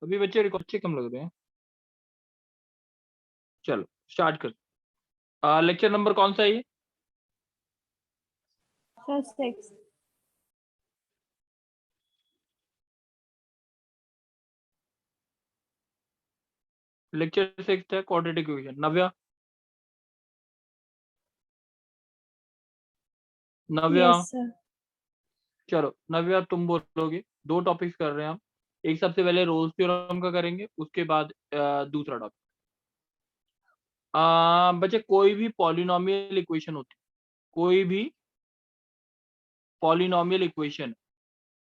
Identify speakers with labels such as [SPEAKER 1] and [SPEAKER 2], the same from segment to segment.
[SPEAKER 1] अभी बच्चे रिकॉर्ड अच्छे कम लग रहे हैं। चलो स्टार्ट कर। लेक्चर नंबर कौन सा है ये?
[SPEAKER 2] सर 6।
[SPEAKER 1] लेक्चर 6 है, quadratic equation. Navya, Navya.
[SPEAKER 2] Yes sir.
[SPEAKER 1] चलो नव्या तुम बोलोगे। दो टॉपिक्स कर रहे हैं हम। एक सबसे पहले रोल्स थ्योरम का करेंगे, उसके बाद दूसरा टॉपिक। बच्चे कोई भी पॉलिनोमियल इक्वेशन होती है, कोई भी पॉलिनोमियल इक्वेशन,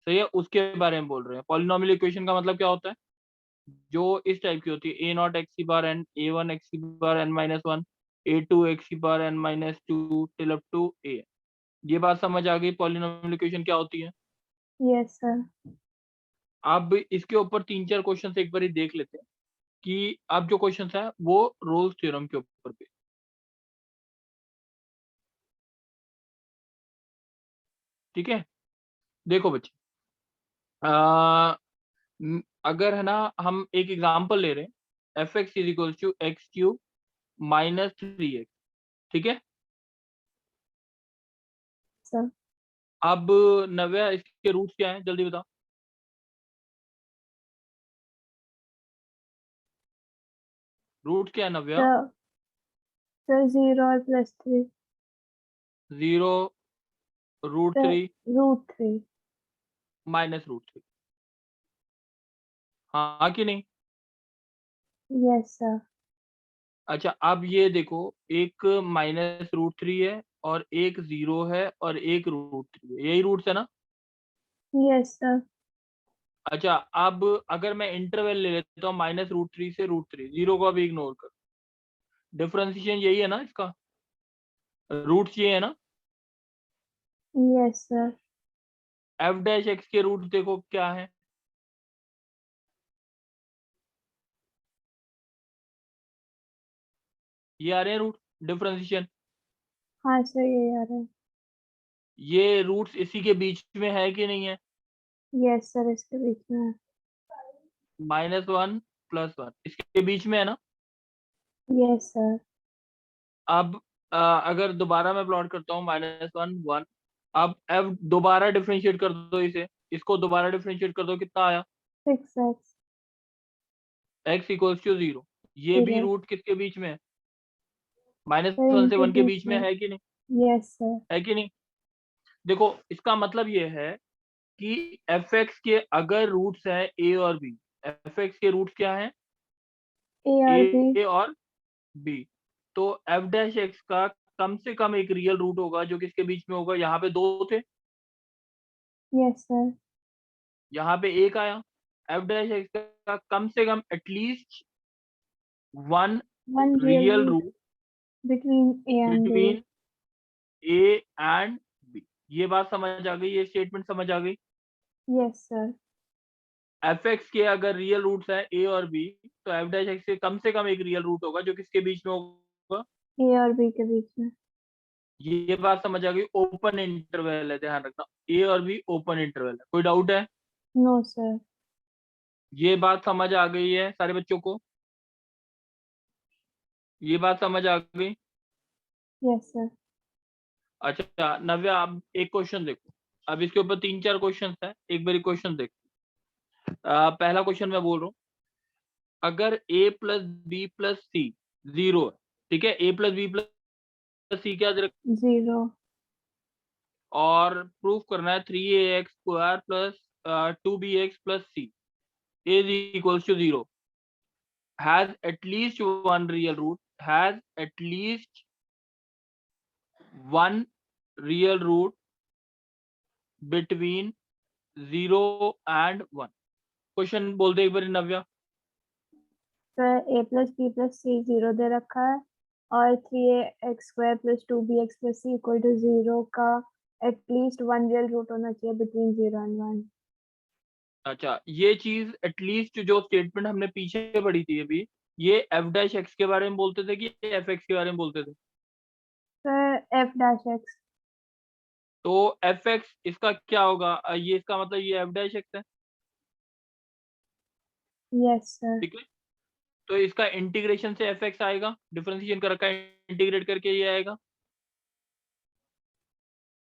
[SPEAKER 1] सही है, उसके बारे में बोल रहे हैं। पॉलिनोमियल इक्वेशन का मतलब क्या होता है? जो इस टाइप की होती है, ए नॉट एक्स की बार एन, ए वन एक्स की बार n minus one, a two x की बार n minus two till up to a. ये बात समझ आ गई पॉलिनोमियल इक्वेशन क्या होती है?
[SPEAKER 2] Yes sir.
[SPEAKER 1] अब इसके ऊपर तीन चार क्वेश्चन एक बार देख लेते हैं कि अब जो क्वेश्चन है वो रोल्स थ्योरम के ऊपर पे। ठीक है, देखो बच्चे, आ, अगर है ना, हम एक एग्जांपल ले रहे हैं, F X is equal to X cube minus 3x। ठीक है,
[SPEAKER 2] सर
[SPEAKER 1] अब नव्या इसके रूट्स क्या हैं, जल्दी बताओ। रूट क्या है नव्या?
[SPEAKER 2] सर सर 0 और +3।
[SPEAKER 1] 0, रूट
[SPEAKER 2] सर
[SPEAKER 1] 3,
[SPEAKER 2] √3।
[SPEAKER 1] -√3। हाँ कि नहीं?
[SPEAKER 2] Yes sir.
[SPEAKER 1] अच्छा अब ये देखो, एक -√3 है और एक 0 है और एक √3 है, यही रूट्स है ना?
[SPEAKER 2] Yes sir.
[SPEAKER 1] अच्छा अब अगर मैं इंटरवल ले लेता हूँ -√3 से √3, 0 को अभी इग्नोर कर, डिफरेंशिएशन यही है ना इसका, रूट्स ये है ना?
[SPEAKER 2] Yes sir.
[SPEAKER 1] F dash x के रूट देखो क्या है? ये आ रहे हैं रूट, डिफरेंशिएशन।
[SPEAKER 2] हाँ सर, ये आ रहा है।
[SPEAKER 1] ये रूट्स इसी के बीच में है कि नहीं है?
[SPEAKER 2] यस सर, इसके बीच में है।
[SPEAKER 1] -1 +1 इसके बीच में है ना?
[SPEAKER 2] Yes sir.
[SPEAKER 1] अब अगर दोबारा मैं प्लॉट करता हूँ -1 1, अब एफ दोबारा डिफरेंशिएट कर दो इसे, इसको दोबारा डिफरेंशिएट कर दो, कितना आया?
[SPEAKER 2] 6x
[SPEAKER 1] x equals to 0। ये भी
[SPEAKER 2] 0।
[SPEAKER 1] रूट किसके बीच में है?
[SPEAKER 2] सर
[SPEAKER 1] -1 से
[SPEAKER 2] इनके
[SPEAKER 1] 1 के
[SPEAKER 2] बीच
[SPEAKER 1] बीच में
[SPEAKER 2] में।
[SPEAKER 1] है कि नहीं?
[SPEAKER 2] Yes sir.
[SPEAKER 1] है कि नहीं? देखो इसका मतलब ये है कि एफ एक्स के अगर रूट्स हैं ए और बी, एफ एक्स के रूट्स क्या हैं?
[SPEAKER 2] ए और बी।
[SPEAKER 1] ए और बी, तो एफ डैश एक्स का कम से कम एक रियल रूट होगा जो किसके बीच में होगा? यहाँ पे दो थे,
[SPEAKER 2] यस सर।
[SPEAKER 1] यहाँ पे एक आया। एफ डैश एक्स का कम से कम at least one
[SPEAKER 2] one real
[SPEAKER 1] real
[SPEAKER 2] root
[SPEAKER 1] root
[SPEAKER 2] between a and b.
[SPEAKER 1] Between a and b. ये बात समझ आ गई? ये स्टेटमेंट समझ आ गई?
[SPEAKER 2] Yes sir.
[SPEAKER 1] एफ एक्स के अगर रियल रूट्स हैं ए और बी, तो एफ डैश एक्स के कम से कम एक रियल रूट होगा जो किसके बीच में होगा?
[SPEAKER 2] ए और बी के बीच में।
[SPEAKER 1] ये बात समझ आ गई? ओपन इंटरवल है, ध्यान रखना, ए और बी ओपन इंटरवल है। कोई डाउट है?
[SPEAKER 2] No sir.
[SPEAKER 1] ये बात समझ आ गई है सारे बच्चों को? ये बात समझ आ गई?
[SPEAKER 2] Yes sir.
[SPEAKER 1] अच्छा नव्या, अब एक क्वेश्चन देखो। अब इसके ऊपर तीन चार क्वेश्चन है, एक बार क्वेश्चन देखो। पहला क्वेश्चन मैं बोल रहा हूँ, अगर a प्लस बी प्लस सी 0 है, ठीक है, a प्लस बी प्लस सी क्या दे रखा
[SPEAKER 2] 0।
[SPEAKER 1] है? और प्रूफ करना है 3ax² plus 2bx plus C is equals to 0, has at least one real root, has at least one real root between 0 and 1। Question बोल दे एक बार नव्या।
[SPEAKER 2] Sir a plus B plus सी 0 दे रखा है, और 3ax² plus 2bx plus C equal to 0 का एटलीस्ट वन रियल रूट होना चाहिए बिटवीन 0 एंड 1।
[SPEAKER 1] अच्छा ये चीज एटलीस्ट जो स्टेटमेंट हमने पीछे पढ़ी थी अभी, ये एफ डैश एक्स के बारे में बोलते थे कि एफ एक्स के बारे में बोलते थे?
[SPEAKER 2] Sir f'(x).
[SPEAKER 1] तो एफ एक्स इसका क्या होगा? ये इसका मतलब ये एफ डैश एक्स है।
[SPEAKER 2] Yes, sir.
[SPEAKER 1] ठीक है, तो इसका इंटीग्रेशन से एफ एक्स आएगा, डिफरेंशिएशन कर रखा है, इंटीग्रेट करके ये आएगा।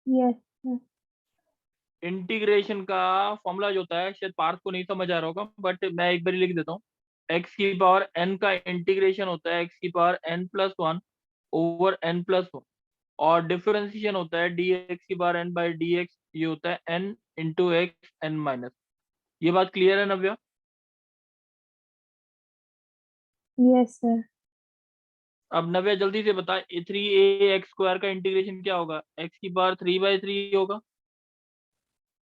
[SPEAKER 2] Yes, sir.
[SPEAKER 1] इंटीग्रेशन का फॉर्मूला जो होता है, शायद पार्थ को नहीं समझ आ रहा होगा, बट मैं एक बार लिख देता हूँ। एक्स की पावर एन का इंटीग्रेशन होता है एक्स की power N plus one over N plus one, और डिफरेंशिएशन होता है डी एक्स की power N by D X, ये होता है N into X N minus. ये बात क्लियर है नव्या?
[SPEAKER 2] Yes, sir.
[SPEAKER 1] अब नव्या जल्दी से बता, थ्री ए एक्स स्क्वायर का इंटीग्रेशन क्या होगा? एक्स की पावर थ्री बाई थ्री होगा।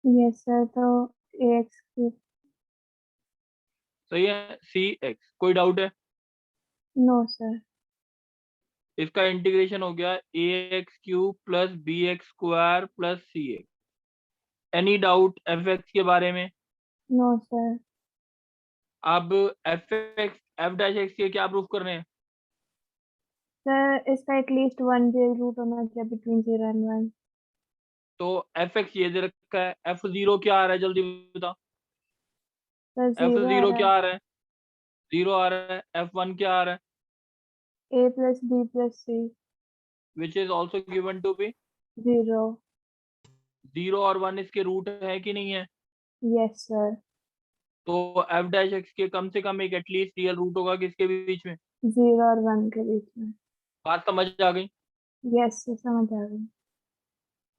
[SPEAKER 2] Yes, sir. तो ax cube.
[SPEAKER 1] सही है, सी एक्स। कोई डाउट है?
[SPEAKER 2] No, sir.
[SPEAKER 1] इसका इंटीग्रेशन हो गया a x cube plus b x square plus c x. Any doubt f x के बारे में?
[SPEAKER 2] No, sir.
[SPEAKER 1] अब f x f dash x के क्या प्रूफ कर रहे हैं?
[SPEAKER 2] Sir, इसका एटलीस्ट वन रियल रूट होना चाहिए बिटवीन 0 and 1.
[SPEAKER 1] तो एफ एक्स ये दे रखा है, एफ जीरो क्या आ रहा है जल्दी बता।
[SPEAKER 2] सर
[SPEAKER 1] एफ
[SPEAKER 2] 0 आ
[SPEAKER 1] जीरो
[SPEAKER 2] रहा
[SPEAKER 1] क्या
[SPEAKER 2] है.
[SPEAKER 1] आ रहा है? जीरो आ रहा है। एफ वन क्या आ रहा है?
[SPEAKER 2] A plus B plus C.
[SPEAKER 1] Which is also given to be
[SPEAKER 2] 0.
[SPEAKER 1] Zero, और वन इसके रूट है कि नहीं है?
[SPEAKER 2] Yes, sir.
[SPEAKER 1] तो एफ डैश एक्स के कम से कम एक एटलीस्ट रियल रूट होगा किसके बीच में?
[SPEAKER 2] 0 और 1 के बीच में.
[SPEAKER 1] बात समझ आ गई?
[SPEAKER 2] Yes, sir. समझ आ गई.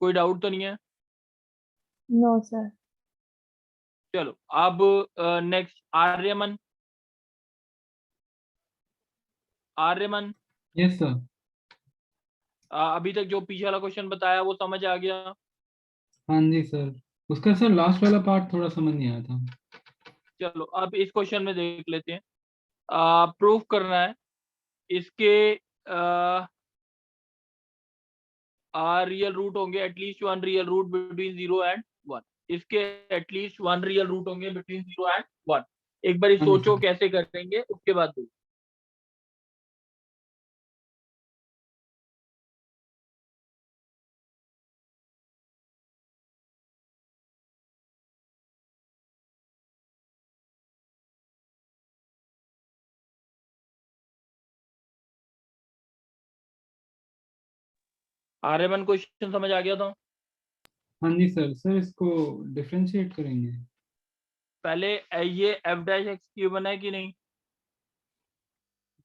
[SPEAKER 1] कोई डाउट तो नहीं है?
[SPEAKER 2] No, sir.
[SPEAKER 1] चलो अब next Aryaman. Aryaman,
[SPEAKER 3] yes sir.
[SPEAKER 1] अभी तक जो पीछे वाला क्वेश्चन बताया वो समझ आ गया?
[SPEAKER 3] हाँ जी सर, उसका सर लास्ट वाला पार्ट थोड़ा समझ नहीं आया था।
[SPEAKER 1] चलो अब इस क्वेश्चन में देख लेते हैं। प्रूफ करना है इसके रियल रूट होंगे at least one real root between zero and one. इसके एटलीस्ट वन रियल रूट होंगे बिटवीन जीरो एंड वन। एक बार
[SPEAKER 3] हाँ जी
[SPEAKER 1] सोचो
[SPEAKER 3] सर।
[SPEAKER 1] कैसे करेंगे, उसके बाद दो। आर्यमन क्वेश्चन समझ आ गया था?
[SPEAKER 3] हाँ जी सर। सर इसको डिफरेंशिएट करेंगे।
[SPEAKER 1] पहले ये एफ डैश एक्स क्यूब है कि नहीं,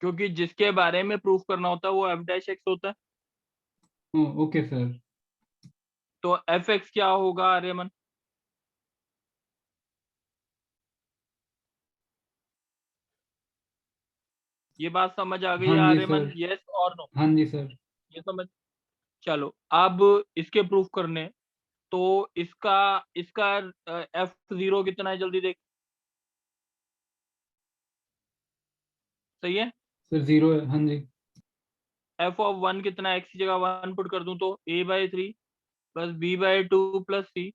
[SPEAKER 1] क्योंकि जिसके बारे में प्रूफ करना होता है वो एफ डैश एक्स होता है।
[SPEAKER 3] Okay sir.
[SPEAKER 1] तो एफ एक्स क्या होगा आर्यमन? ये बात समझ आ गई
[SPEAKER 3] हाँ
[SPEAKER 1] है
[SPEAKER 3] जी
[SPEAKER 1] आर्यमन,
[SPEAKER 3] सर।
[SPEAKER 1] यस और नो?
[SPEAKER 3] हाँ जी सर।
[SPEAKER 1] ये समझ। चलो अब इसके प्रूफ करने, तो इसका इसका एफ जीरो कितना है जल्दी देख। सही है।
[SPEAKER 3] सर 0 है। हाँ जी।
[SPEAKER 1] एफ ऑफ वन कितना है, एक्स की जगह वन पुट कर दूं तो a by three plus b by two plus c,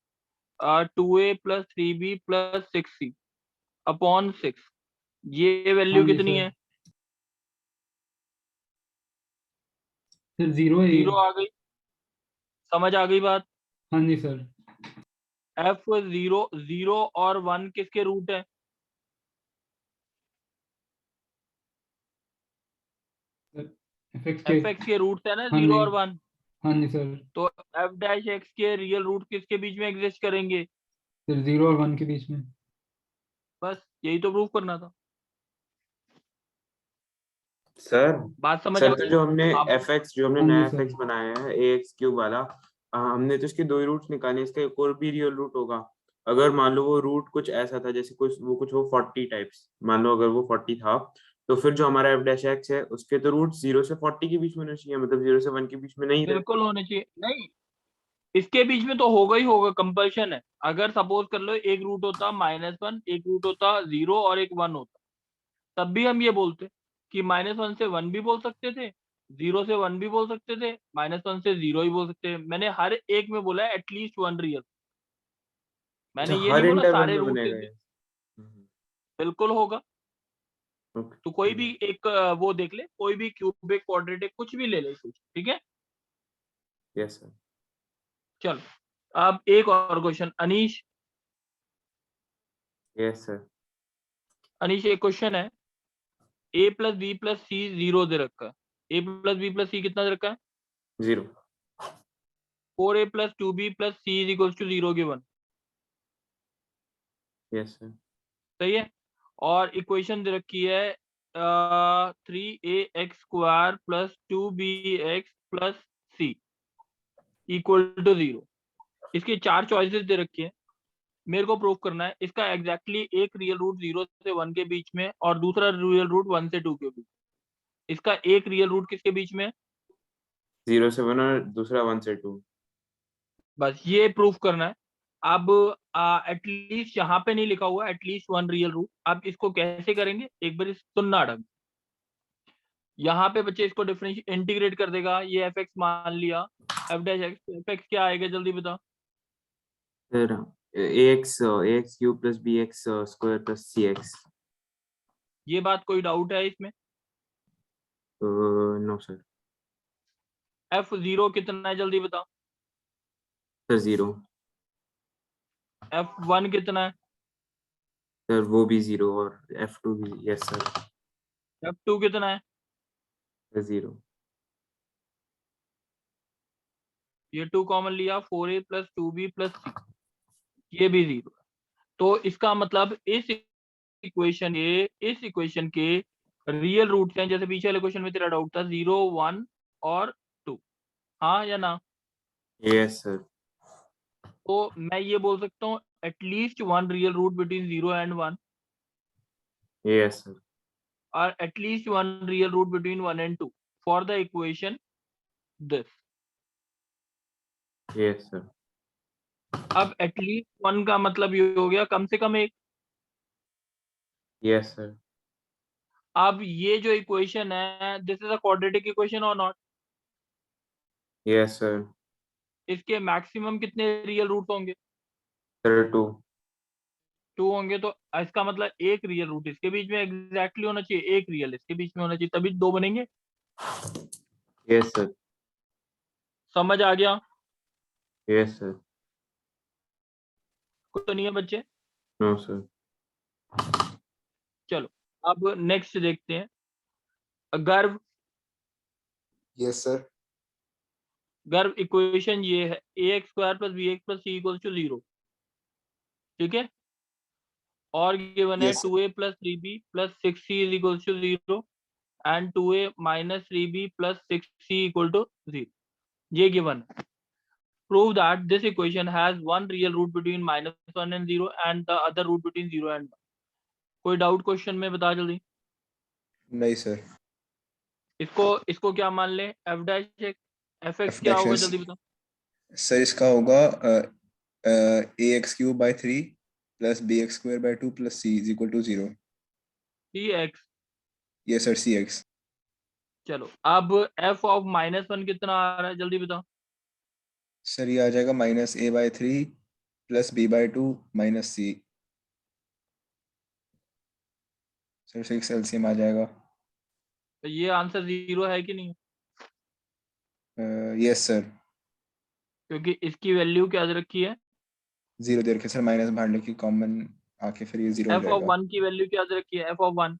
[SPEAKER 1] two a plus three b plus six c upon six. ये
[SPEAKER 3] हाँ
[SPEAKER 1] वैल्यू
[SPEAKER 3] जी
[SPEAKER 1] कितनी
[SPEAKER 3] सर।
[SPEAKER 1] है?
[SPEAKER 3] सर 0 है ये।
[SPEAKER 1] जीरो आ गई। समझ आ गई बात?
[SPEAKER 3] हाँ जी सर।
[SPEAKER 1] एफ जीरो, जीरो और वन किसके रूट है?
[SPEAKER 3] सर एफ के।
[SPEAKER 1] एफ एक्स के रूट है ना,
[SPEAKER 3] हाँ
[SPEAKER 1] जीरो
[SPEAKER 3] जी।
[SPEAKER 1] और वन।
[SPEAKER 3] हाँ जी सर।
[SPEAKER 1] तो एफ डैश एक्स के रियल रूट किसके बीच में एग्जिस्ट करेंगे?
[SPEAKER 3] सर 0 और 1 के बीच में।
[SPEAKER 1] बस यही तो प्रूफ करना था।
[SPEAKER 4] सर
[SPEAKER 1] बात समझ आ
[SPEAKER 4] सर तो
[SPEAKER 1] गई?
[SPEAKER 4] जो हमने
[SPEAKER 1] आप
[SPEAKER 4] जो हमने
[SPEAKER 3] हाँ जी
[SPEAKER 4] नया
[SPEAKER 3] सर।
[SPEAKER 4] एफ बनाया है ए एक्स क्यूब वाला, हमने तो इसके दो ही रूट्स निकाले, इसका एक और भी रियल रूट होगा। अगर मान लो वो रूट कुछ ऐसा था, जैसे कुछ वो 40 टाइप्स, मान लो अगर वो 40 था, तो फिर जो हमारा एफ डैश एक्स है उसके तो रूट 0 से 40 के बीच में होना चाहिए, मतलब 0 से 1 के बीच में नहीं रहे।
[SPEAKER 1] बिल्कुल होने चाहिए। नहीं, इसके बीच में तो होगा ही होगा, कंपल्शन है। अगर सपोज कर लो एक रूट होता माइनस वन, एक रूट होता जीरो और एक वन होता, तब भी हम ये बोलते कि माइनस वन से वन भी बोल सकते थे, जीरो से वन भी बोल सकते थे, माइनस वन से जीरो ही बोल सकते थे। मैंने हर एक में बोला है एटलीस्ट वन रियल।
[SPEAKER 4] अच्छा,
[SPEAKER 1] मैंने ये नहीं
[SPEAKER 4] हर
[SPEAKER 1] बोला
[SPEAKER 4] इंटरवल
[SPEAKER 1] सारे
[SPEAKER 4] में
[SPEAKER 1] रूट
[SPEAKER 4] बनेगा
[SPEAKER 1] से।
[SPEAKER 4] ये?
[SPEAKER 1] बिल्कुल होगा।
[SPEAKER 4] ओके।
[SPEAKER 1] तो कोई भी एक वो देख ले, कोई भी क्यूबिक क्वाड्रेटिक कुछ भी ले ले कुछ, ठीक है।
[SPEAKER 4] Yes sir.
[SPEAKER 1] चलो अब एक और question, Anish.
[SPEAKER 4] Yes sir.
[SPEAKER 1] Anish एक क्वेश्चन है, a प्लस बी प्लस सी 0 दे रखा है। a plus B plus C कितना दे रखा है?
[SPEAKER 4] 0।
[SPEAKER 1] 4a plus 2b plus C is equals to 0 given.
[SPEAKER 4] Yes sir.
[SPEAKER 1] सही है। और इक्वेशन दे रखी है 3ax square plus 2bx plus C equal to 0। इसकी 4 चॉइसेस दे रखी है, मेरे को प्रूव करना है इसका एग्जैक्टली एक रियल रूट 0 से 1 के बीच में और दूसरा रियल रूट 1 से 2 के बीच। इसका एक रियल रूट किसके बीच में?
[SPEAKER 4] 0 से 1 और दूसरा 1 से 2।
[SPEAKER 1] बस ये प्रूफ करना है। अब एटलीस्ट यहाँ पे नहीं लिखा हुआ एटलीस्ट वन रियल रूट। अब इसको कैसे करेंगे एक बार सुनना ढंग। यहाँ पे बच्चे इसको डिफरेंशिएट इंटीग्रेट कर देगा, ये एफ एक्स मान लिया, F dash x, F x क्या आएगा जल्दी बता।
[SPEAKER 4] Sir ax cube plus bx square plus cx।
[SPEAKER 1] ये बात कोई डाउट है इसमें?
[SPEAKER 4] No sir.
[SPEAKER 1] एफ जीरो कितना है जल्दी बता।
[SPEAKER 4] सर 0।
[SPEAKER 1] एफ वन कितना है?
[SPEAKER 4] सर वो भी 0 और f2 भी। Yes sir.
[SPEAKER 1] एफ टू कितना है?
[SPEAKER 4] 0।
[SPEAKER 1] ये 2 कॉमन लिया, 4a प्लस 2b प्लस सी, ये भी 0 है। तो इसका मतलब इस इक्वेशन के रियल रूट्स हैं, जैसे पीछे वाले क्वेश्चन में तेरा डाउट था 0 1 और 2, हाँ या ना?
[SPEAKER 4] Yes sir.
[SPEAKER 1] तो मैं ये बोल सकता हूँ at least one real root between 0 and 1
[SPEAKER 4] yes sir.
[SPEAKER 1] और at least one real root between 1 and 2 for the equation this.
[SPEAKER 4] Yes sir.
[SPEAKER 1] अब एटलीस्ट वन का मतलब ये हो गया कम से कम एक।
[SPEAKER 4] Yes sir.
[SPEAKER 1] अब ये जो इक्वेशन है this is a quadratic equation और नॉट?
[SPEAKER 4] Yes sir.
[SPEAKER 1] इसके मैक्सिमम कितने रियल रूट होंगे?
[SPEAKER 4] सर 2।
[SPEAKER 1] 2 होंगे, तो इसका मतलब एक रियल रूट इसके बीच में एग्जैक्टली होना चाहिए, एक रियल इसके बीच में होना चाहिए, तभी 2 बनेंगे।
[SPEAKER 4] Yes sir.
[SPEAKER 1] समझ आ गया?
[SPEAKER 4] Yes sir.
[SPEAKER 1] कुछ तो नहीं है बच्चे?
[SPEAKER 4] No sir.
[SPEAKER 1] चलो अब नेक्स्ट देखते हैं। गर्व
[SPEAKER 5] यस सर।
[SPEAKER 1] गर्व इक्वेशन ये है ax square plus bx plus c equal to 0, ठीक है। और गिवन है
[SPEAKER 5] yes sir.
[SPEAKER 1] 2a plus 3b plus 6c is equal to 0 and 2a minus 3b plus 6c equal to 0, ये गिवन है। Prove that this equation has one real root between -1 and 0 and the other root between 0 and 1। कोई doubt question में बता जल्दी।
[SPEAKER 5] नहीं sir.
[SPEAKER 1] इसको क्या मान ले? एफ डैश एफ एक्स क्या होगा जल्दी बता।
[SPEAKER 5] सर इसका होगा ax³ by 3 plus bx² by 2 plus c is equal to 0।
[SPEAKER 1] C X.
[SPEAKER 5] Yes sir cx।
[SPEAKER 1] चलो अब एफ ऑफ -1 कितना आ रहा है जल्दी बता।
[SPEAKER 5] सर ये आ जाएगा -a/3 plus b/2 minus c। Sir 6 LCM आ जाएगा।
[SPEAKER 1] तो ये आंसर 0 है कि नहीं?
[SPEAKER 5] Yes sir.
[SPEAKER 1] क्योंकि इसकी वैल्यू क्या दे रखी है?
[SPEAKER 5] 0 दे रखे सर, माइनस बाहर लेके कॉमन आके फिर ये 0 हो
[SPEAKER 1] एफ ऑफ
[SPEAKER 5] जाएगा।
[SPEAKER 1] 1 की वैल्यू क्या दे रखी है? एफ ऑफ 1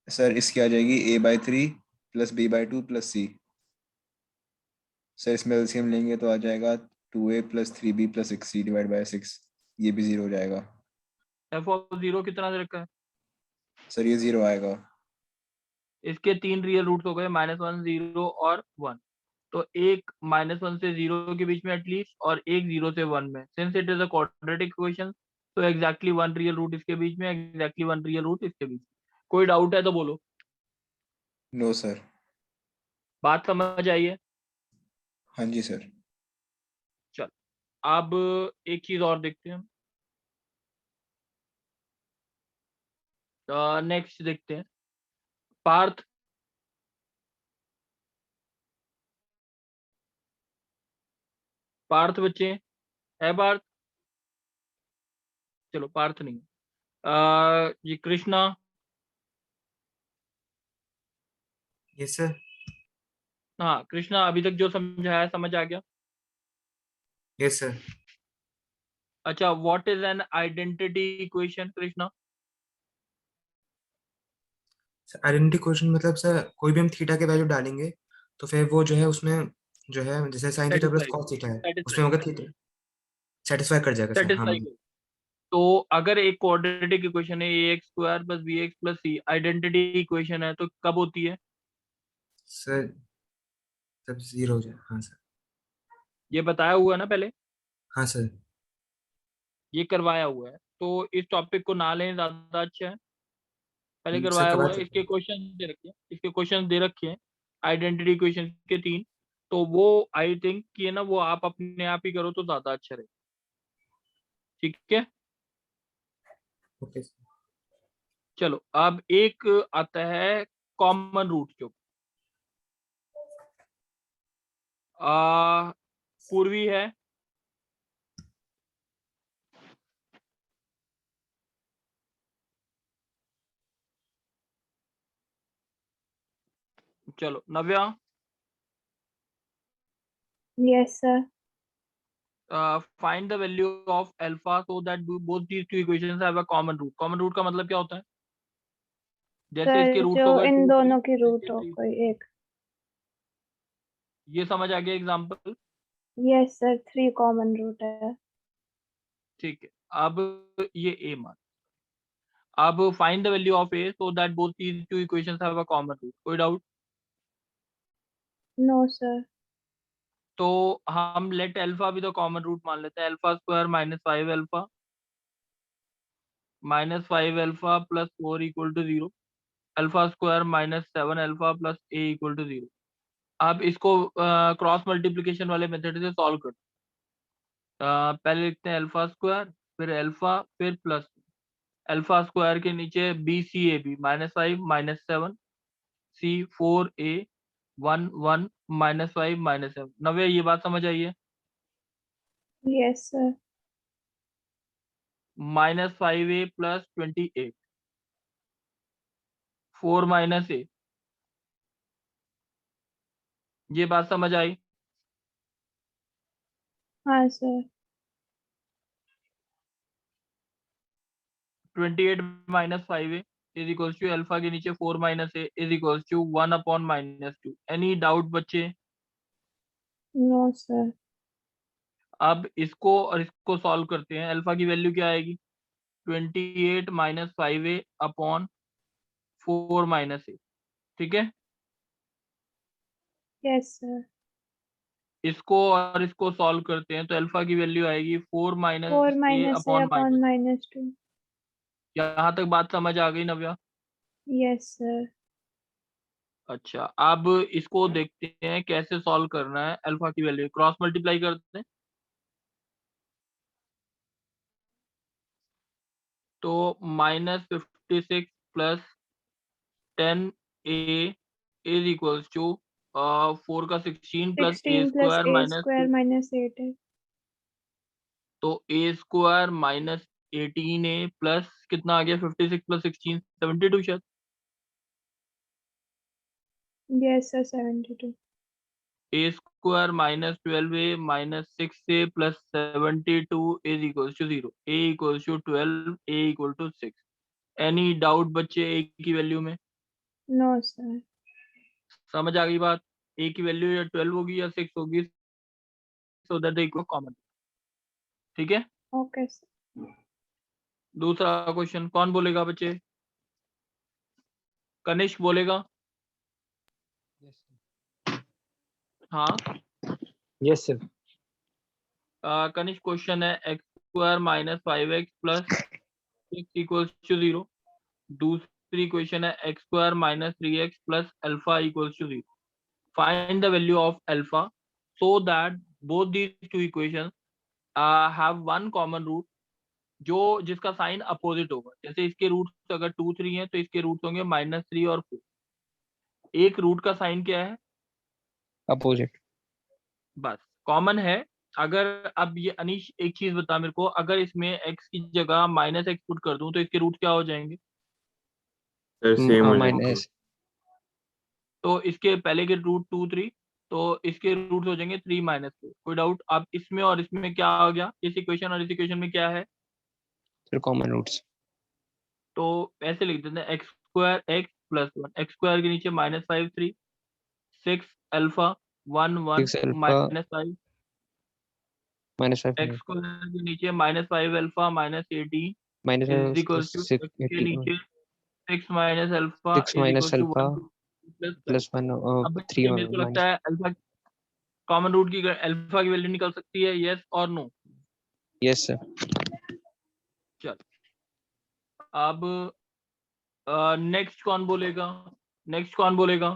[SPEAKER 5] सर इसकी आ जाएगी a/3 plus b/2 plus c। Sir इसमें एलसीएम लेंगे तो आ जाएगा 2a plus 3b plus 6c divide by 6। ये भी 0 हो जाएगा।
[SPEAKER 1] एफ ऑफ 0 कितना दे रखा है?
[SPEAKER 5] सर ये 0 आएगा।
[SPEAKER 1] इसके 3 रियल रूट्स हो गए -1 0 और 1। तो एक -1 से 0 के बीच में एटलीस्ट और एक 0 से 1 में, since it is a quadratic equation तो एग्जैक्टली वन रियल रूट इसके बीच में, एग्जैक्टली वन रियल रूट इसके बीच में। कोई डाउट है तो बोलो।
[SPEAKER 5] No sir.
[SPEAKER 1] बात समझ आई है?
[SPEAKER 5] हाँ जी सर।
[SPEAKER 1] चल अब एक चीज और देखते हैं, नेक्स्ट देखते हैं। पार्थ पार्थ बच्चे है पार्थ? चलो पार्थ नहीं, ये कृष्णा।
[SPEAKER 6] Yes sir.
[SPEAKER 1] हाँ कृष्णा, अभी तक जो समझाया समझ आ गया?
[SPEAKER 6] Yes sir.
[SPEAKER 1] अच्छा, what is an identity equation Krishna?
[SPEAKER 6] Identity question मतलब सर कोई भी हम थीटा के वैल्यू डालेंगे तो फिर वो जो है उसमें जो है जैसे sine theta plus
[SPEAKER 1] satisfy
[SPEAKER 6] cos theta है
[SPEAKER 1] सेटिस्फाई
[SPEAKER 6] उसमें होगा थीटा सेटिस्फाई कर जाएगा सर। हाँ
[SPEAKER 1] सेटिस्फाई तो अगर एक क्वाड्रेटिक इक्वेशन है ax square plus bx plus c identity equation है तो कब होती है?
[SPEAKER 6] सर तब जीरो हो जाए। हाँ सर।
[SPEAKER 1] ये बताया हुआ है ना पहले,
[SPEAKER 6] हाँ सर।
[SPEAKER 1] ये करवाया हुआ है, तो इस टॉपिक को ना लें ज्यादा अच्छा है। पहले
[SPEAKER 6] सर
[SPEAKER 1] करवाया
[SPEAKER 6] करवा
[SPEAKER 1] हुआ है,
[SPEAKER 6] चुके
[SPEAKER 1] इसके
[SPEAKER 6] हैं।
[SPEAKER 1] क्वेश्चन दे रखे हैं, इसके क्वेश्चन दे रखे हैं आइडेंटिटी इक्वेशन के 3। तो वो आई थिंक कि है ना, वो आप अपने आप ही करो तो ज्यादा अच्छा रहे। ठीक है,
[SPEAKER 6] ओके सर।
[SPEAKER 1] चलो अब एक आता है कॉमन रूट जो पूर्वी है, चलो नव्या,
[SPEAKER 2] Yes, sir.
[SPEAKER 1] find the value of alpha so that both these two equations have a common root। common root का मतलब क्या होता है? जैसे इसके
[SPEAKER 2] सर
[SPEAKER 1] रूट्स
[SPEAKER 2] जो
[SPEAKER 1] हो गए
[SPEAKER 2] इन
[SPEAKER 1] 2 3,
[SPEAKER 2] दोनों की
[SPEAKER 1] ऐसे
[SPEAKER 2] रूट हो
[SPEAKER 1] 3।
[SPEAKER 2] कोई एक।
[SPEAKER 1] ये समझ आ गया example?
[SPEAKER 2] Yes sir, 3 common root है।
[SPEAKER 1] ठीक है, अब ये a मान, अब find the value of a so that both these two equations have a common root। कोई डाउट?
[SPEAKER 2] No sir.
[SPEAKER 1] तो हम लेट अल्फा भी तो कॉमन रूट मान लेते हैं। Alpha square minus 5 alpha plus 4 equal to 0। Alpha square minus 7 alpha plus a equal to 0। अब इसको क्रॉस मल्टीप्लिकेशन वाले मेथड से सॉल्व कर। पहले लिखते हैं अल्फा स्क्वायर, फिर अल्फा, फिर प्लस अल्फा स्क्वायर के नीचे B C A B -5 -7 C 4a 1 1 -5 -7। नवे ये बात समझ आई है?
[SPEAKER 2] Yes sir.
[SPEAKER 1] -5a plus 28 4 minus a, ये बात समझ आई?
[SPEAKER 2] हाँ sir.
[SPEAKER 1] 28 minus 5a is equals to alpha के नीचे 4 minus a is equals to 1 upon -2। Any doubt बच्चे?
[SPEAKER 2] No sir.
[SPEAKER 1] अब इसको और इसको सॉल्व करते हैं। अल्फा की वैल्यू क्या आएगी? 28 minus 5a upon 4 minus a। ठीक है,
[SPEAKER 2] यस सर।
[SPEAKER 1] इसको और इसको सॉल्व करते हैं तो अल्फा की वैल्यू आएगी 4 minus
[SPEAKER 2] 4
[SPEAKER 1] a
[SPEAKER 2] minus A
[SPEAKER 1] upon
[SPEAKER 2] upon -2।
[SPEAKER 1] यहाँ तक बात समझ आ गई नव्या?
[SPEAKER 2] Yes sir.
[SPEAKER 1] अच्छा, अब इसको देखते हैं कैसे सॉल्व करना है। अल्फा की वैल्यू क्रॉस मल्टीप्लाई करते हैं तो -56 plus 10a is equals to 4 का 16 plus a
[SPEAKER 2] 16 plus
[SPEAKER 1] square
[SPEAKER 2] A
[SPEAKER 1] minus
[SPEAKER 2] square
[SPEAKER 1] 2।
[SPEAKER 2] -8 है।
[SPEAKER 1] तो a square minus 18a plus कितना आ गया? 56 प्लस 16 72 शायद।
[SPEAKER 2] Yes sir, 72।
[SPEAKER 1] a square minus 12a minus 6a plus 72 is equals to 0। a equals to 12, a equal to 6। Any doubt बच्चे a की value में?
[SPEAKER 2] No sir.
[SPEAKER 1] समझ आ गई बात? a की वैल्यू या 12 होगी या 6 होगी, so that the equal common. ठीक है,
[SPEAKER 2] ओके सर।
[SPEAKER 1] दूसरा क्वेश्चन कौन बोलेगा बच्चे? कनिष्क बोलेगा? हाँ
[SPEAKER 7] यस सर।
[SPEAKER 1] कनिष्क, क्वेश्चन है x square minus 5x plus 6 equals to 0। दूसरी क्वेश्चन है x square minus 3x plus alpha equals to 0। Find the value of alpha so that both these two equation have one common root, जो जिसका sign opposite होगा। जैसे इसके roots अगर 2 3 है तो इसके रूट्स होंगे -3 और 4। एक रूट का साइन क्या है?
[SPEAKER 7] अपोजिट।
[SPEAKER 1] बस कॉमन है। अगर अब ये अनीश एक चीज बता मेरे को, अगर इसमें x की जगह -x पुट कर दूं तो इसके रूट क्या हो जाएंगे?
[SPEAKER 4] सर सेम हो जाएंगे।
[SPEAKER 7] माइनस।
[SPEAKER 1] तो इसके पहले के रूट 2 3, तो इसके रूट हो जाएंगे 3 -4। कोई डाउट? अब इसमें और इसमें क्या आ गया? इस इक्वेशन और इस इक्वेशन में क्या है?
[SPEAKER 7] Sir common roots.
[SPEAKER 1] तो ऐसे लिख देते हैं x square x plus 1, X square के नीचे -5 3 6 अल्फा 1 1
[SPEAKER 7] 6 अल्फा
[SPEAKER 1] -5
[SPEAKER 7] -5
[SPEAKER 1] एक्स स्क्वायर के नीचे -5 alpha -18
[SPEAKER 7] -5
[SPEAKER 1] is equals to
[SPEAKER 7] 6
[SPEAKER 1] X के
[SPEAKER 7] 80
[SPEAKER 1] नीचे 6 minus alpha
[SPEAKER 7] 6
[SPEAKER 1] is
[SPEAKER 7] minus
[SPEAKER 1] equals to
[SPEAKER 7] alpha
[SPEAKER 1] 1 plus
[SPEAKER 7] plus 1
[SPEAKER 1] अब
[SPEAKER 7] 3
[SPEAKER 1] मेरे को लगता
[SPEAKER 7] माइनस
[SPEAKER 1] है अल्फा कॉमन रूट की अल्फा की वैल्यू निकल सकती है, यस और नो।
[SPEAKER 7] Yes sir.
[SPEAKER 1] चल अब नेक्स्ट कौन बोलेगा, नेक्स्ट कौन बोलेगा,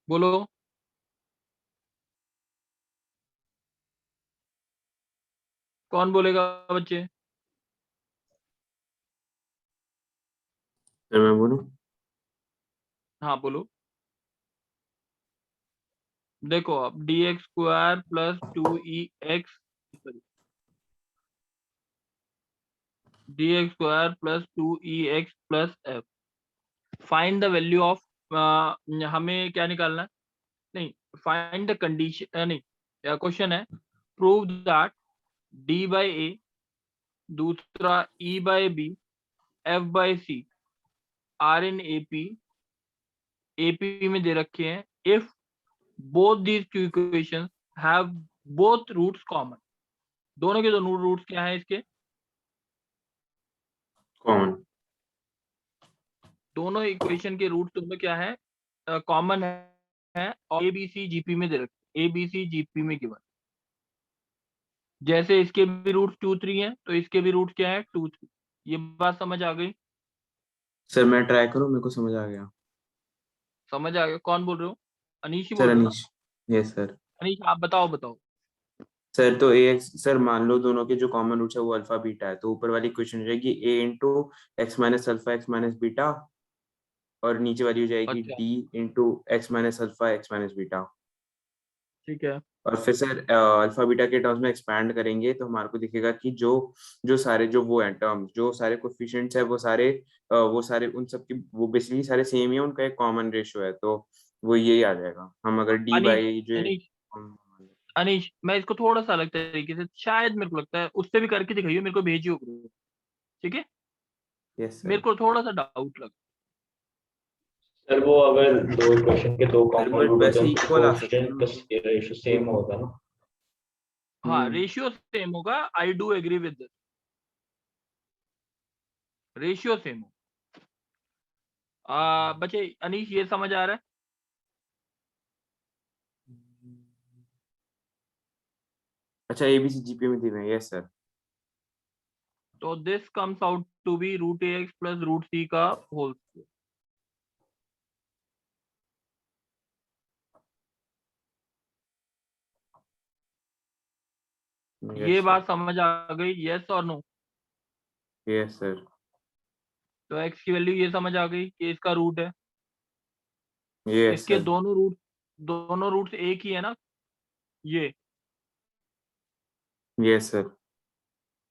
[SPEAKER 1] बोलो। कौन बोलेगा बच्चे?
[SPEAKER 4] सर मैं बोलूं?
[SPEAKER 1] हाँ बोलो। देखो अब D X square plus 2e(x) D X square plus 2e(x) plus f। Find the value of, हमें क्या निकालना है, नहीं फाइंड द कंडीशन, नहीं क्वेश्चन है prove that d by A, दूसरा e by B, f by C are in AP में दे रखे हैं if both these two equations have both roots common. दोनों के दोनों रूट्स क्या है इसके?
[SPEAKER 4] कॉमन।
[SPEAKER 1] दोनों इक्वेशन के रूट दोनों क्या है? कॉमन है और एबीसी जीपी में दे रखे, एबीसी जीपी में गिवन। जैसे इसके भी रूट 2 3 है तो इसके भी रूट क्या है 2 3। ये बात समझ आ गई?
[SPEAKER 4] सर मैं ट्राई करूं, मेरे को समझ आ गया।
[SPEAKER 1] समझ आ गया? कौन बोल रहे हो? अनीश ही
[SPEAKER 4] सर
[SPEAKER 1] बोल रहे हो ना?
[SPEAKER 4] अनीश। Yes sir.
[SPEAKER 1] अनीश आप बताओ बताओ।
[SPEAKER 4] सर तो ए एक्स, सर मान लो दोनों के जो कॉमन रूट्स है वो अल्फा बीटा है, तो ऊपर वाली इक्वेशन हो जाएगी a into x minus alpha x minus beta, और नीचे वाली हो जाएगी
[SPEAKER 1] अच्छा
[SPEAKER 4] d into x minus alpha x minus beta.
[SPEAKER 1] ठीक है।
[SPEAKER 4] और फिर सर अल्फा बीटा के टर्म्स में एक्सपैंड करेंगे तो हमारे को दिखेगा कि जो जो सारे जो वो है टर्म्स, जो सारे कोफिशिएंट्स है वो सारे उन सब की वो बेसिकली सारे सेम ही है, उनका एक कॉमन रेशियो है, तो वो यही आ जाएगा। हम अगर डी
[SPEAKER 1] अनीश
[SPEAKER 4] बाई जो
[SPEAKER 1] अनीश अनीश मैं इसको थोड़ा सा अलग तरीके से, शायद मेरे को लगता है उससे भी करके दिखाइए, मेरे को भेजियो ग्रुप, ठीक है?
[SPEAKER 4] यस
[SPEAKER 1] मेरे
[SPEAKER 4] सर।
[SPEAKER 1] को थोड़ा सा डाउट लगा।
[SPEAKER 8] सर वो अगर दो इक्वेशन के दो
[SPEAKER 4] सर
[SPEAKER 8] कॉमन
[SPEAKER 4] बट
[SPEAKER 8] रूट होते
[SPEAKER 4] वैसे
[SPEAKER 8] हैं तो
[SPEAKER 4] इक्वल आ सकते हैं
[SPEAKER 8] कोएफिशिएंट
[SPEAKER 4] ना।
[SPEAKER 8] का रेशियो सेम होगा ना?
[SPEAKER 1] हाँ रेशियो सेम होगा, I do agree with this, ratio same हो। बच्चे अनीश ये समझ आ रहा है?
[SPEAKER 4] अच्छा एबीसी जीपी में दी हुई है, यस सर।
[SPEAKER 1] तो this comes out to be root a x plus root c का होल स्क्वायर। ये बात समझ आ गई, यस और नो?
[SPEAKER 4] Yes sir.
[SPEAKER 1] तो एक्स की वैल्यू ये समझ आ गई कि इसका रूट है,
[SPEAKER 4] यस
[SPEAKER 1] इसके
[SPEAKER 4] सर।
[SPEAKER 1] दोनों रूट्स एक ही है ना? ये
[SPEAKER 4] यस सर।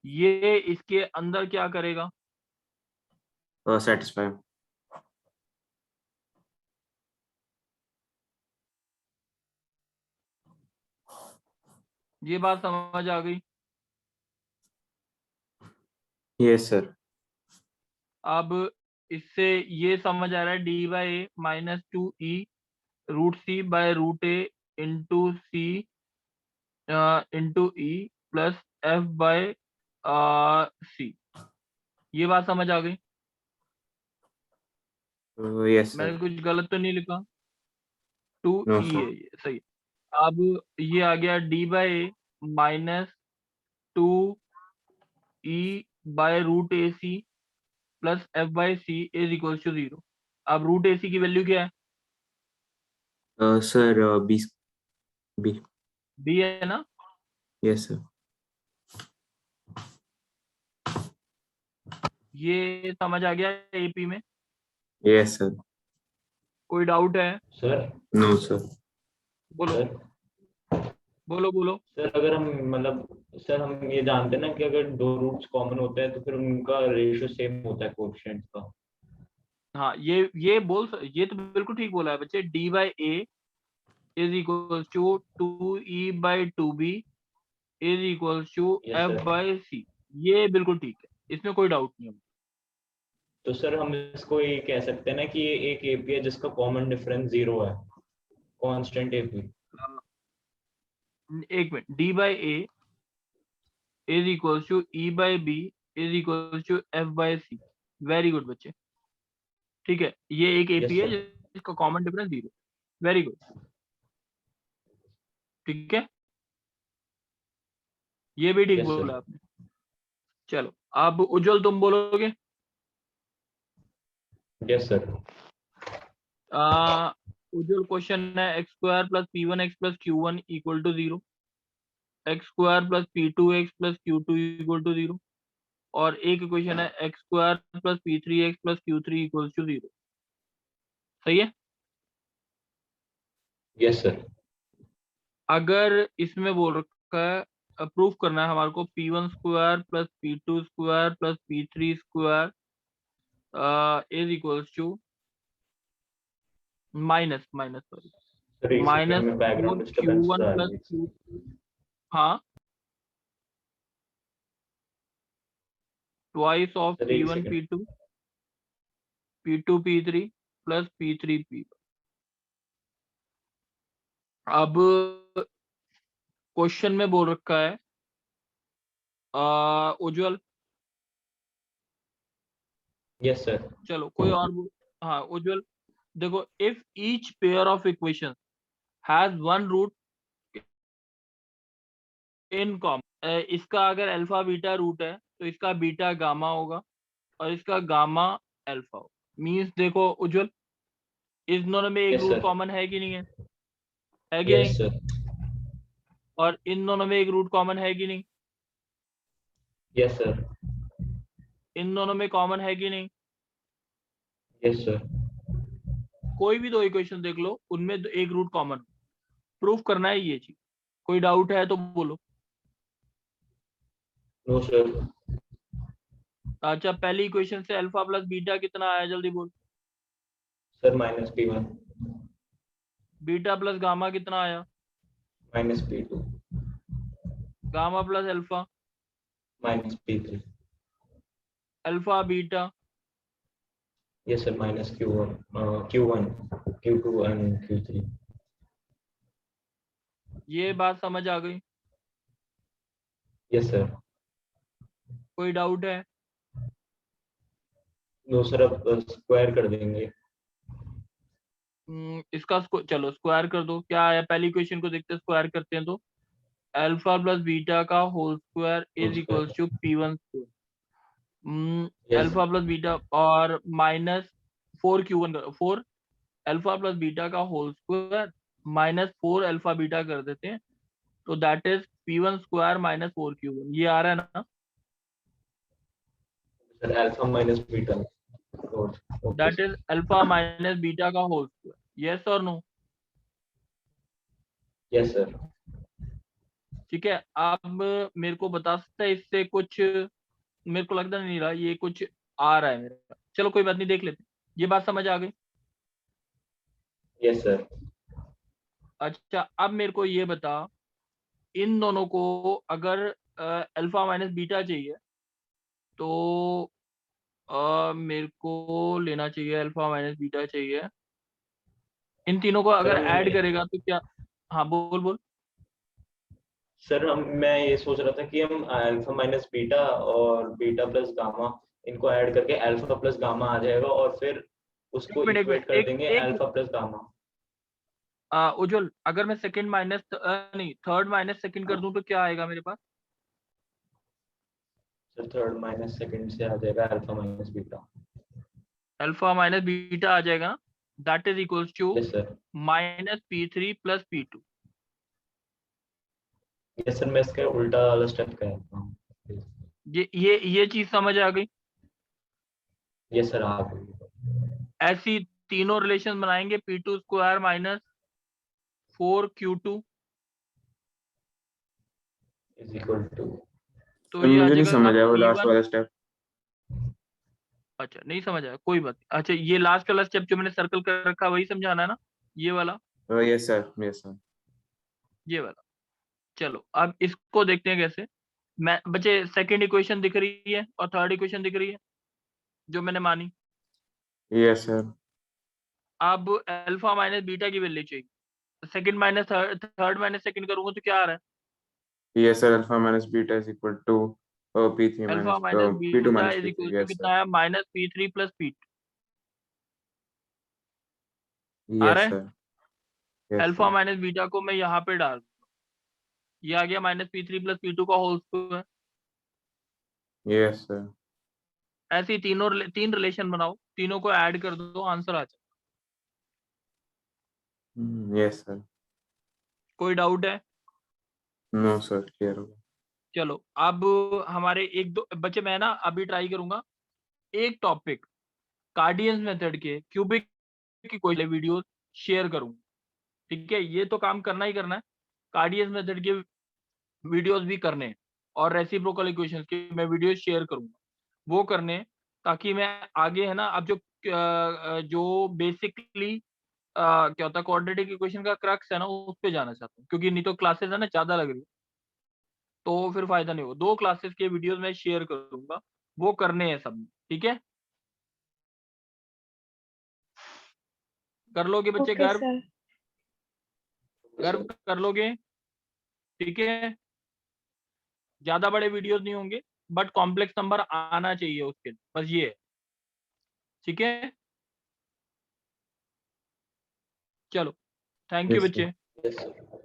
[SPEAKER 1] ये इसके अंदर क्या करेगा?
[SPEAKER 4] सेटिस्फाई।
[SPEAKER 1] ये बात समझ आ गई?
[SPEAKER 4] Yes sir.
[SPEAKER 1] अब इससे ये समझ आ रहा है d by A minus 2e root c by root a into c into e plus f by c. ये बात समझ आ गई?
[SPEAKER 4] यस
[SPEAKER 1] मैंने
[SPEAKER 4] सर।
[SPEAKER 1] कुछ गलत तो नहीं लिखा? 2e
[SPEAKER 4] नो
[SPEAKER 1] है
[SPEAKER 4] सर।
[SPEAKER 1] ये, सही। अब ये आ गया D by A minus 2e by root A C plus F by C is equal to 0। अब रूट ए सी की वैल्यू क्या है?
[SPEAKER 4] Sir B. बी।
[SPEAKER 1] बी है ना?
[SPEAKER 4] Yes sir.
[SPEAKER 1] ये समझ आ गया एपी में?
[SPEAKER 4] Yes sir.
[SPEAKER 1] कोई डाउट है?
[SPEAKER 8] Sir
[SPEAKER 4] no sir.
[SPEAKER 1] बोलो
[SPEAKER 8] सर
[SPEAKER 1] बोलो बोलो।
[SPEAKER 8] सर अगर हम मतलब सर हम ये जानते हैं ना कि अगर दो रूट्स कॉमन होते हैं तो फिर उनका रेशियो सेम होता है कोएफिशिएंट्स का।
[SPEAKER 1] हाँ ये ये तो बिल्कुल ठीक बोला है बच्चे। D by A is equal to 2e by 2b is equal to
[SPEAKER 8] Yes,
[SPEAKER 1] f
[SPEAKER 8] sir.
[SPEAKER 1] By c. ये बिल्कुल ठीक है। इसमें कोई डाउट नहीं है।
[SPEAKER 8] तो सर हम इसको ये कह सकते हैं ना कि ये एक एपी है जिसका कॉमन डिफरेंस 0 है, कांस्टेंट एपी।
[SPEAKER 1] एक minute, D by A is equal to E by B is equal to F by C. Very good बच्चे, ठीक है, ये एक एपी है
[SPEAKER 8] sir.
[SPEAKER 1] जिसका कॉमन डिफरेंस 0। वेरी गुड, ठीक है, ये भी ठीक
[SPEAKER 8] Yes, sir.
[SPEAKER 1] बोला आपने। चलो अब उज्जवल तुम बोलोगे।
[SPEAKER 8] Yes sir.
[SPEAKER 1] उज्जवल क्वेश्चन है x square plus p one x plus q one equal to 0, x square plus P two x plus q two equal to 0, और एक इक्वेशन है x square plus P three x plus q three equal to 0। सही है।
[SPEAKER 8] Yes sir.
[SPEAKER 1] अगर इसमें बोल रखा है प्रूफ करना है हमारे को P one square plus P two square plus P three square is equals to minus sorry minus
[SPEAKER 8] background
[SPEAKER 1] Q
[SPEAKER 8] disturbance
[SPEAKER 1] one
[SPEAKER 8] आ
[SPEAKER 1] प्लस
[SPEAKER 8] रही है।
[SPEAKER 1] हाँ ट्वाइस ऑफ
[SPEAKER 8] सर
[SPEAKER 1] पी
[SPEAKER 8] एक
[SPEAKER 1] one
[SPEAKER 8] second.
[SPEAKER 1] P two P three plus P three P. अब question में बोल रखा है उज्जवल,
[SPEAKER 8] यस सर।
[SPEAKER 1] चलो कोई और हाँ उज्जवल देखो, if each pair of equation has one root in common, इसका अगर अल्फा बीटा रूट है तो इसका बीटा गामा होगा और इसका गामा अल्फा होगा। मींस देखो उज्जवल, इस दोनों में एक
[SPEAKER 8] Yes,
[SPEAKER 1] रूट
[SPEAKER 8] sir.
[SPEAKER 1] कॉमन है कि नहीं है, है कि
[SPEAKER 8] यस
[SPEAKER 1] नहीं,
[SPEAKER 8] सर।
[SPEAKER 1] और इन दोनों में एक रूट कॉमन है कि नहीं,
[SPEAKER 8] यस सर।
[SPEAKER 1] इन दोनों में कॉमन है कि नहीं।
[SPEAKER 8] Yes sir.
[SPEAKER 1] कोई भी दो इक्वेशन देख लो, उनमें एक रूट कॉमन, प्रूफ करना है ये चीज। कोई डाउट है तो बोलो।
[SPEAKER 8] No sir.
[SPEAKER 1] अच्छा, पहली इक्वेशन से अल्फा प्लस बीटा कितना आया, जल्दी बोल।
[SPEAKER 8] Sir minus P1
[SPEAKER 1] beta plus gamma कितना आया,
[SPEAKER 8] minus P2
[SPEAKER 1] gamma plus alpha,
[SPEAKER 8] minus P3।
[SPEAKER 1] Alpha beta,
[SPEAKER 8] yes sir minus Q1 Q2 and Q3।
[SPEAKER 1] ये बात समझ आ गई।
[SPEAKER 8] Yes sir.
[SPEAKER 1] कोई डाउट है।
[SPEAKER 8] नो सर, अब स्क्वायर कर देंगे।
[SPEAKER 1] इसका चलो स्क्वायर कर दो। क्या आया, पहली इक्वेशन को देखते स्क्वायर करते हैं तो अल्फा प्लस बीटा का whole square is equals to P1 square,
[SPEAKER 8] Yes.
[SPEAKER 1] Alpha plus beta और minus 4Q1 4 alpha plus beta का whole square minus 4 alpha beta कर देते हैं, तो that is P1 square minus 4Q1। ये आ रहा है ना,
[SPEAKER 8] sir alpha minus beta.
[SPEAKER 1] That is alpha minus beta का होल स्क्वायर। यस और नो।
[SPEAKER 8] Yes sir.
[SPEAKER 1] ठीक है, अब मेरे को बता सकता है इससे कुछ, मेरे को लगता नहीं रहा ये कुछ आ रहा है मेरा। चलो कोई बात नहीं, देख लेते हैं। ये बात समझ आ गई।
[SPEAKER 8] Yes sir.
[SPEAKER 1] अच्छा, अब मेरे को ये बता, इन दोनों को अगर अल्फा माइनस बीटा चाहिए तो मेरे को लेना चाहिए अल्फा माइनस बीटा चाहिए। इन तीनों को अगर
[SPEAKER 8] हम
[SPEAKER 1] ऐड करेगा तो क्या, हाँ बोल बोल।
[SPEAKER 8] सर मैं ये सोच रहा था कि हम अल्फा माइनस बीटा और बीटा प्लस गामा इनको ऐड करके अल्फा प्लस गामा आ जाएगा और फिर उसको
[SPEAKER 1] एक मिनट,
[SPEAKER 8] इक्वेट कर देंगे अल्फा प्लस गामा।
[SPEAKER 1] उज्जवल, अगर मैं सेकंड माइनस नहीं थर्ड माइनस सेकंड कर दूं तो क्या आएगा मेरे पास।
[SPEAKER 8] सर थर्ड माइनस सेकंड से आ जाएगा alpha minus beta.
[SPEAKER 1] Alpha minus beta आ जाएगा, that is equals to
[SPEAKER 8] yes sir.
[SPEAKER 1] Minus P3 plus P2।
[SPEAKER 8] Yes sir, मैं इसका उल्टा वाला स्टेप करता हूँ।
[SPEAKER 1] ये चीज समझ आ गई।
[SPEAKER 8] यस सर आप।
[SPEAKER 1] ऐसी तीनों रिलेशन बनाएंगे, P2 square minus 4Q2
[SPEAKER 8] is equal to.
[SPEAKER 1] तो ये आ
[SPEAKER 4] मुझे नहीं
[SPEAKER 1] जाएगा
[SPEAKER 4] समझ आया वो लास्ट
[SPEAKER 1] P1।
[SPEAKER 4] वाला स्टेप।
[SPEAKER 1] अच्छा नहीं समझ आया, कोई बात नहीं। अच्छा, ये लास्ट वाला स्टेप जो मैंने सर्कल कर रखा वही समझाना है ना, ये वाला,
[SPEAKER 4] यस सर, यस सर।
[SPEAKER 1] ये वाला। चलो अब इसको देखते हैं कैसे। मैं बच्चे सेकंड इक्वेशन दिख रही है और थर्ड इक्वेशन दिख रही है जो मैंने मानी।
[SPEAKER 4] Yes sir.
[SPEAKER 1] अब अल्फा माइनस बीटा की वैल्यू चाहिए। Second minus third minus second करूंगा तो क्या आ रहा है?
[SPEAKER 4] Yes sir, alpha minus beta is equal to P3
[SPEAKER 1] alpha
[SPEAKER 4] minus
[SPEAKER 1] minus
[SPEAKER 4] P2
[SPEAKER 1] beta
[SPEAKER 4] minus
[SPEAKER 1] is equal
[SPEAKER 4] P3।
[SPEAKER 1] Two
[SPEAKER 4] yes sir.
[SPEAKER 1] कितना है? माइनस P3 प्लस P2 आ रहा
[SPEAKER 4] यस
[SPEAKER 1] है।
[SPEAKER 4] Sir. Yes
[SPEAKER 1] alpha
[SPEAKER 4] sir.
[SPEAKER 1] Minus beta को मैं यहाँ पे डाल दूंगा, ये आ गया माइनस P3 प्लस P2 का होल स्क्वायर।
[SPEAKER 4] Yes sir.
[SPEAKER 1] ऐसे ही तीन रिलेशन बनाओ, तीनों को ऐड कर दो, आंसर आ जाए।
[SPEAKER 4] Yes sir.
[SPEAKER 1] कोई डाउट है?
[SPEAKER 4] नो सर, क्लियर हो गया।
[SPEAKER 1] चलो अब हमारे एक दो बच्चे, मैं ना अभी ट्राई करूंगा एक टॉपिक कार्डियंस मेथड के क्यूबिक की कोई वीडियो शेयर करूंगा, ठीक है? ये तो काम करना ही करना है, कार्डियंस मेथड के वीडियोस भी करने हैं और रेसिप्रोकल इक्वेशंस के मैं वीडियो शेयर करूंगा, वो करने हैं, ताकि मैं आगे है ना, अब जो बेसिकली क्या होता है क्वाड्रेटिक इक्वेशन का क्रक्स है ना, उस पे जाना चाहता हूँ, क्योंकि नहीं तो क्लासेस है ना ज्यादा लग रही है, तो फिर फायदा नहीं होगा। 2 क्लासेस के वीडियोस मैं शेयर करूंगा, वो करने हैं सब, ठीक है? कर लोगे बच्चे?
[SPEAKER 2] ओके
[SPEAKER 1] गर्व
[SPEAKER 2] सर।
[SPEAKER 1] गर्व कर लोगे? ठीक है, ज्यादा बड़े वीडियोस नहीं होंगे, बट कॉम्प्लेक्स नंबर आना चाहिए उसके, बस ये है, ठीक है? चलो, थैंक यू
[SPEAKER 4] यस सर।
[SPEAKER 1] बच्चे।
[SPEAKER 8] Yes sir.